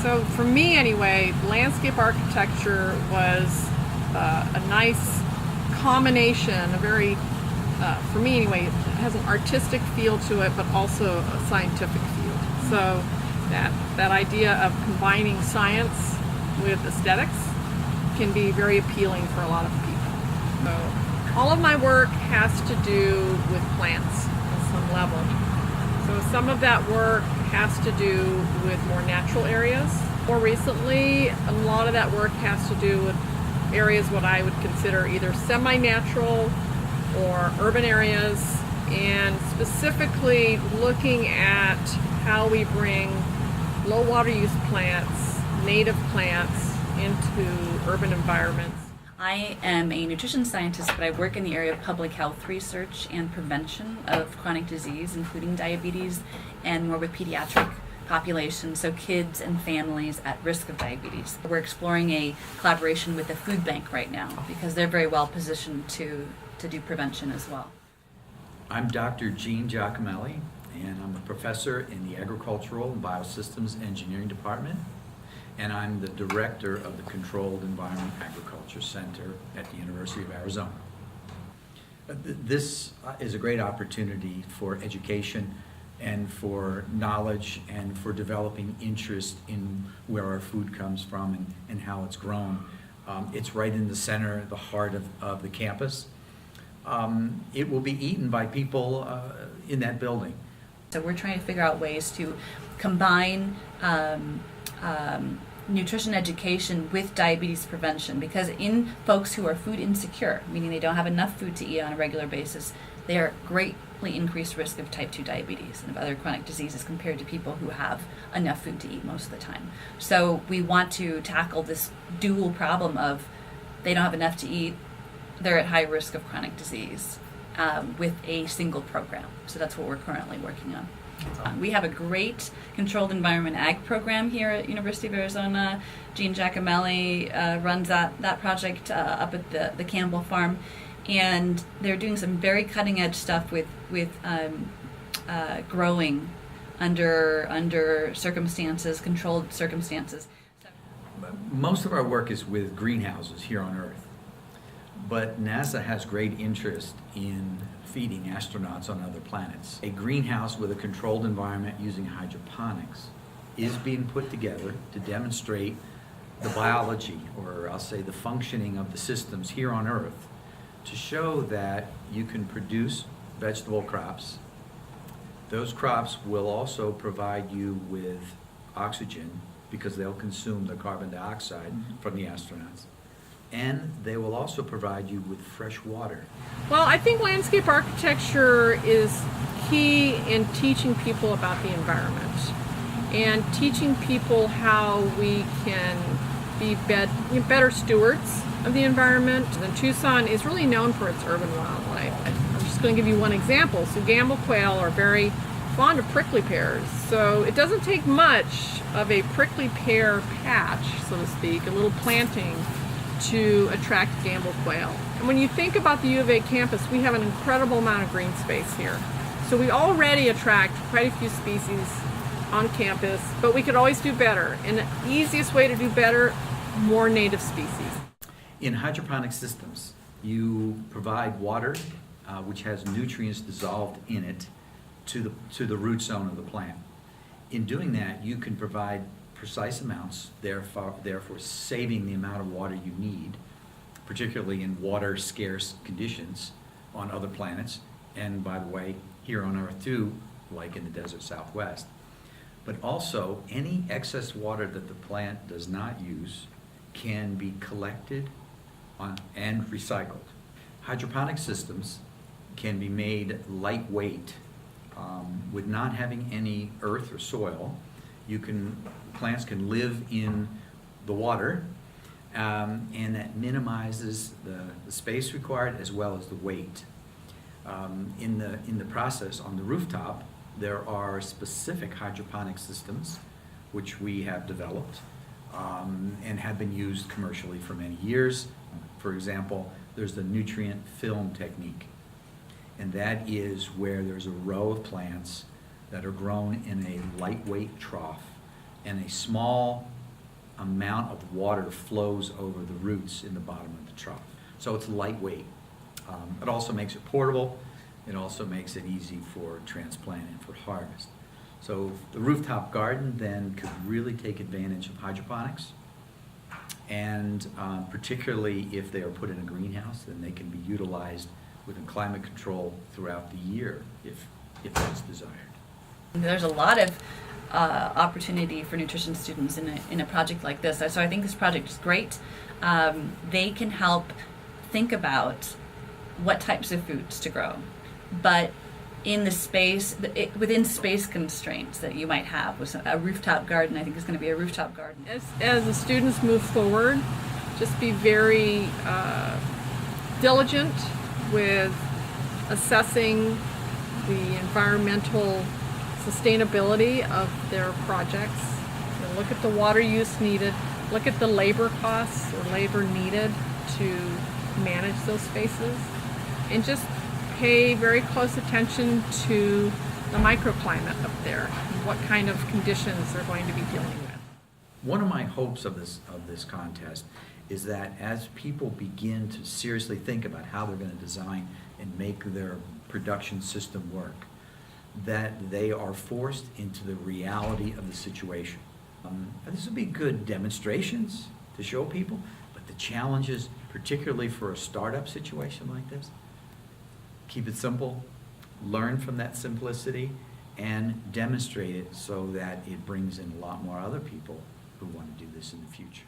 So for me anyway, landscape architecture was a nice combination, a very, for me anyway, it has an artistic feel to it, but also a scientific feel. So that idea of combining science with aesthetics can be very appealing for a lot of people. So all of my work has to do with plants on some level. So some of that work has to do with more natural areas. More recently, a lot of that work has to do with areas what I would consider either semi-natural or urban areas, and specifically looking at how we bring low water use plants, native plants, into urban environments. I am a nutrition scientist, but I work in the area of public health research and prevention of chronic disease, including diabetes, and more with pediatric populations, so kids and families at risk of diabetes. We're exploring a collaboration with the food bank right now because they're very well positioned to do prevention as well. I'm Dr. Gene Giacomelli, and I'm a professor in the Agricultural and Biosystems Engineering Department, and I'm the director of the Controlled Environment Agriculture Center at the University of Arizona. This is a great opportunity for education and for knowledge and for developing interest in where our food comes from and how it's grown. It's right in the center, the heart of the campus. It will be eaten by people in that building. So we're trying to figure out ways to combine nutrition education with diabetes prevention, because in folks who are food insecure, meaning they don't have enough food to eat on a regular basis, they are greatly increased risk of type 2 diabetes and of other chronic diseases compared to people who have enough food to eat most of the time. So we want to tackle this dual problem of they don't have enough to eat, they're at high risk of chronic disease with a single program. So that's what we're currently working on. We have a great controlled environment ag program here at University of Arizona. Gene Giacomelli runs that project up at the Campbell Farm, and they're doing some very cutting edge stuff with growing under circumstances, controlled circumstances. Most of our work is with greenhouses here on Earth, but NASA has great interest in feeding astronauts on other planets. A greenhouse with a controlled environment using hydroponics is being put together to demonstrate the biology, or I'll say the functioning of the systems here on Earth, to show that you can produce vegetable crops. Those crops will also provide you with oxygen because they'll consume the carbon dioxide from the astronauts. And they will also provide you with fresh water. Well, I think landscape architecture is key in teaching people about the environment and teaching people how we can be better stewards of the environment. And Tucson is really known for its urban wildlife. I'm just going to give you one example. So gamble quail are very fond of prickly pears. So it doesn't take much of a prickly pear patch, so to speak, a little planting, to attract gamble quail. And when you think about the U of A campus, we have an incredible amount of green space here. So we already attract quite a few species on campus, but we could always do better. And the easiest way to do better, more native species. In hydroponic systems, you provide water, which has nutrients dissolved in it, to the root zone of the plant. In doing that, you can provide precise amounts, therefore saving the amount of water you need, particularly in water scarce conditions on other planets, and by the way, here on Earth too, like in the desert Southwest. But also, any excess water that the plant does not use can be collected and recycled. Hydroponic systems can be made lightweight with not having any earth or soil. Plants can live in the water, and that minimizes the space required as well as the weight. In the process on the rooftop, there are specific hydroponic systems which we have developed and have been used commercially for many years. For example, there's the nutrient film technique, and that is where there's a row of plants that are grown in a lightweight trough and a small amount of water flows over the roots in the bottom of the trough. So it's lightweight. It also makes it portable. It also makes it easy for transplant and for harvest. So the rooftop garden then could really take advantage of hydroponics, and particularly if they are put in a greenhouse, then they can be utilized within climate control throughout the year if that's desired. There's a lot of opportunity for nutrition students in a project like this. So I think this project is great. They can help think about what types of foods to grow, but in the space, within space constraints that you might have with a rooftop garden. I think it's going to be a rooftop garden. As the students move forward, just be very diligent with assessing the environmental sustainability of their projects. You know, look at the water use needed, look at the labor costs or labor needed to manage those spaces, and just pay very close attention to the microclimate up there, and what kind of conditions they're going to be dealing with. One of my hopes of this contest is that as people begin to seriously think about how they're going to design and make their production system work, that they are forced into the reality of the situation. This would be good demonstrations to show people, but the challenges, particularly for a startup situation like this, keep it simple, learn from that simplicity, and demonstrate it so that it brings in a lot more other people who want to do this in the future.